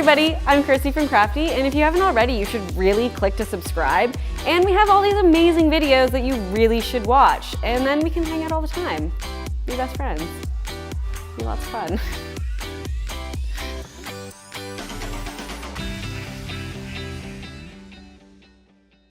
everybody, I'm Chrissy from Crafty, and if you haven't already, you should really click to subscribe. And we have all these amazing videos that you really should watch, and then we can hang out all the time. Be best friends. Be lots of fun.